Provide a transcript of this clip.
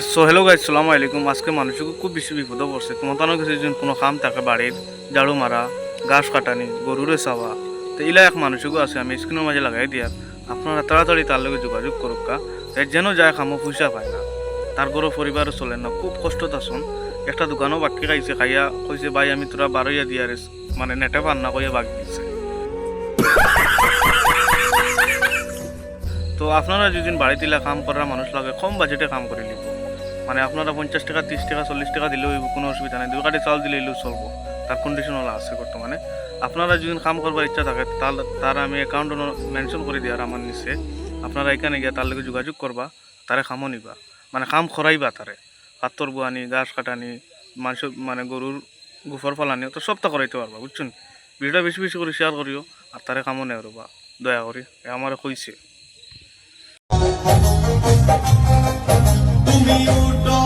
So hello guys, সালামু আলাইকুম। আজকে মানুষকে খুব বেশি বিপদে পড়ছে। তোমার কিছু যদি কোনো কাম থাকে বাড়ির, ঝাড়ু মারা, ঘাস কাটানি, গরুরে চাওয়া, তো ইলা এক মানুষকে আছে আমি স্ক্রিনের মাঝে লাগাই দিয়ার। আপনারা তাড়াতাড়ি তার লগে যোগাযোগ করুক কা। এর যেন যায় খামো পয়সা পায় না, তার বড় পরিবারও চলে না, খুব কষ্টত আসুন। একটা দোকানও বাকি খাইছে, খাইয়া কইছে ভাই আমি তোরা বারোইয়া দিয়ার মানে নেটে পান না কইয়া বাকি দিচ্ছে। তো আপনারা যদি বাড়ি দিলে কাম করার মানুষ লাগে, কম বাজেটে কাম করে নিব। মানে আপনারা 50 টাকা, 30 টাকা, 40 টাকা দিলেও কোনো অসুবিধা নেই, 2 কাঠি চাউল দিলেও চলবো। তার কন্ডিশন হলো আছে বর্তমানে। আপনারা যদি কাম করবার ইচ্ছা থাকে তাহলে তার আমি অ্যাকাউন্ট মেনশন করে দিয়ার আমার নিচে। আপনারা এখানে গিয়ে তার লগে যোগাযোগ করবা, তারে কামও নিবা, মানে কাম খরাইবা তারে। পাত্তর বুয়ানি, ঘাস কাটানি, মানুষ মানে গরুর গোফর ফালানি, তো সবটা করাইতে পারবা, বুঝছেন। ভিডিওটা বেশি বেশি করে শেয়ার করিও, আর তারে কামও নেই রবা, দয়া করি। আমার কইছে তুমি উঠো